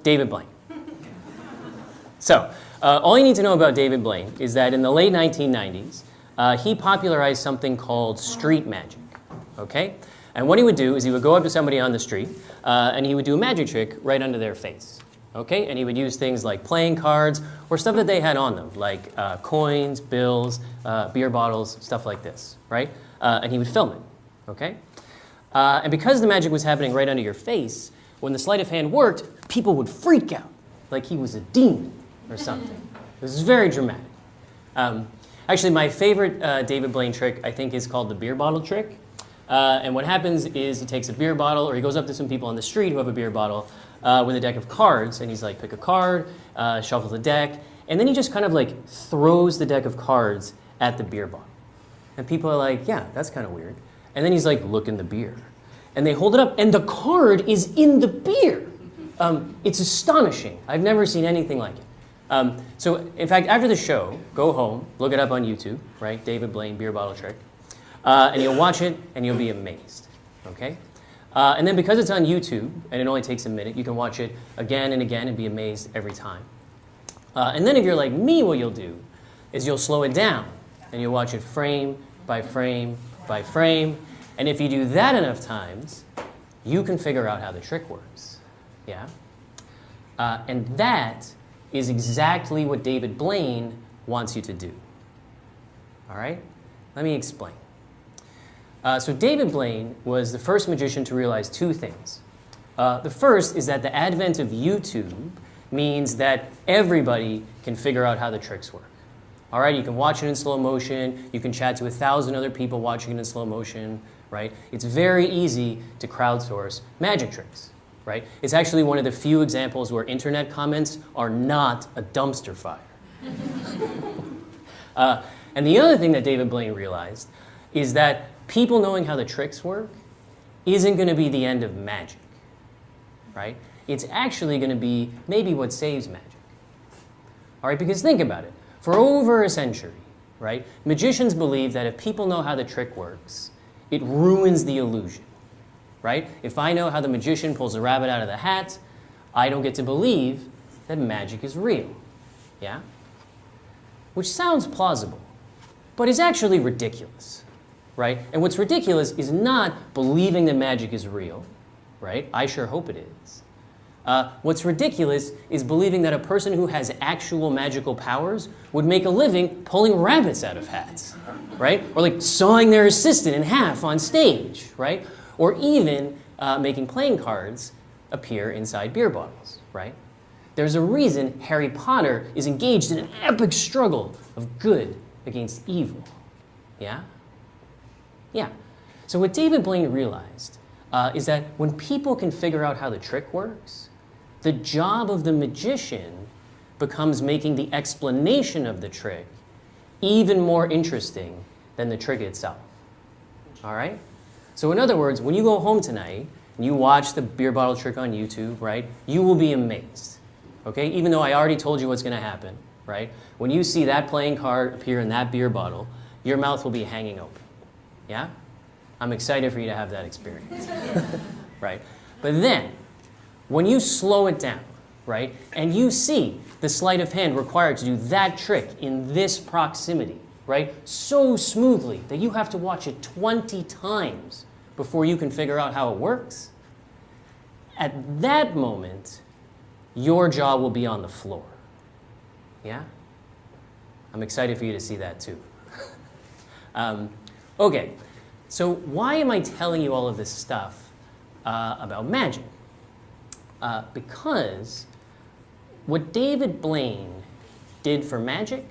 David Blaine. So, all you need to know about David Blaine is that in the late 1990s, he popularized something called street magic, okay? And what he would do is he would go up to somebody on the street, and he would do a magic trick right under their face, okay? And he would use things like playing cards or stuff that they had on them, like coins, bills, beer bottles, stuff like this, right? And he would film it, okay? And because the magic was happening right under your face, when the sleight of hand worked, people would freak out, like he was a demon or something. It was very dramatic. Actually, my favorite David Blaine trick, I think, is called the beer bottle trick. And what happens is he takes a beer bottle, or he goes up to some people on the street who have a beer bottle with a deck of cards, and he's like, pick a card, shuffle the deck, and then he just kind of like throws the deck of cards at the beer bottle. And people are like, yeah, that's kind of weird. And then he's like, look in the beer. And they hold it up, and the card is in the beer. It's astonishing. I've never seen anything like it. So, in fact, after the show, go home, look it up on YouTube, right? David Blaine beer bottle trick. And you'll watch it, and you'll be amazed, okay? And then because it's on YouTube, and it only takes a minute, you can watch it again and again and be amazed every time. And then if you're like me, what you'll do is you'll slow it down, and you'll watch it frame by frame by frame. And if you do that enough times, you can figure out how the trick works, yeah? And that is exactly what David Blaine wants you to do, all right? Let me explain. So David Blaine was the first magician to realize two things. The first is that the advent of YouTube means that everybody can figure out how the tricks work. All right, you can watch it in slow motion. You can chat to 1,000 other people watching it in slow motion, right? It's very easy to crowdsource magic tricks, right? It's actually one of the few examples where internet comments are not a dumpster fire. And the other thing that David Blaine realized is that people knowing how the tricks work isn't going to be the end of magic, right? It's actually going to be maybe what saves magic. All right, because think about it. For over a century, right, magicians believe that if people know how the trick works, it ruins the illusion, right? If I know how the magician pulls a rabbit out of the hat, I don't get to believe that magic is real, yeah? Which sounds plausible, but is actually ridiculous, right? And what's ridiculous is not believing that magic is real, right? I sure hope it is. What's ridiculous is believing that a person who has actual magical powers would make a living pulling rabbits out of hats, right? Or like sawing their assistant in half on stage, right? Or even making playing cards appear inside beer bottles, right? There's a reason Harry Potter is engaged in an epic struggle of good against evil, yeah? Yeah. So what David Blaine realized is that when people can figure out how the trick works, the job of the magician becomes making the explanation of the trick even more interesting than the trick itself. All right? So in other words, when you go home tonight and you watch the beer bottle trick on YouTube, right, you will be amazed. Okay? Even though I already told you what's going to happen, right? When you see that playing card appear in that beer bottle, your mouth will be hanging open. Yeah? I'm excited for you to have that experience. Right? But then, when you slow it down, right, and you see the sleight of hand required to do that trick in this proximity, right, so smoothly that you have to watch it 20 times before you can figure out how it works, at that moment, your jaw will be on the floor. Yeah? I'm excited for you to see that too. Okay, so why am I telling you all of this stuff about magic? Because what David Blaine did for magic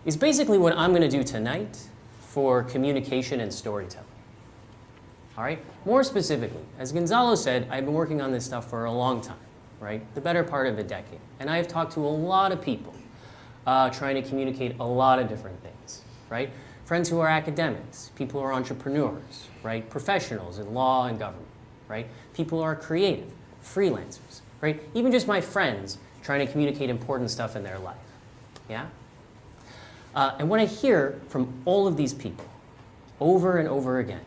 is basically what I'm going to do tonight for communication and storytelling. All right? More specifically, as Gonzalo said, I've been working on this stuff for a long time, right? The better part of a decade. And I've talked to a lot of people trying to communicate a lot of different things, right? Friends who are academics, people who are entrepreneurs, right? Professionals in law and government, right? People who are creative, freelancers, right? Even just my friends trying to communicate important stuff in their life, yeah? And what I hear from all of these people over and over again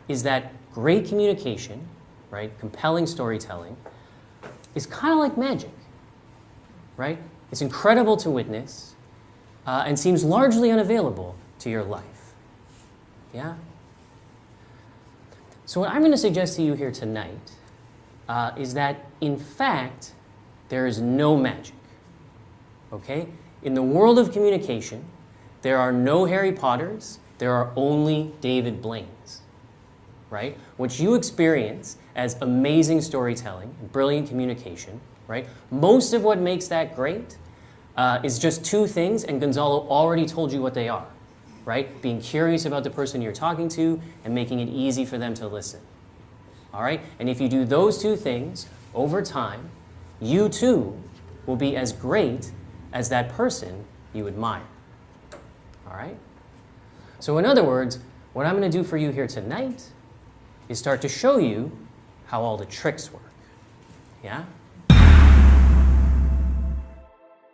is that great communication, right, compelling storytelling, is kind of like magic, right? It's incredible to witness and seems largely unavailable to your life. Yeah? So what I'm going to suggest to you here tonight is that, in fact, there is no magic. Okay? In the world of communication, there are no Harry Potters, there are only David Blaines. Right? What you experience as amazing storytelling, brilliant communication, right? Most of what makes that great is just two things, and Gonzalo already told you what they are, right? Being curious about the person you're talking to and making it easy for them to listen. All right? And if you do those two things over time, you too will be as great as that person you admire. All right? So in other words, what I'm going to do for you here tonight is start to show you how all the tricks work. Yeah?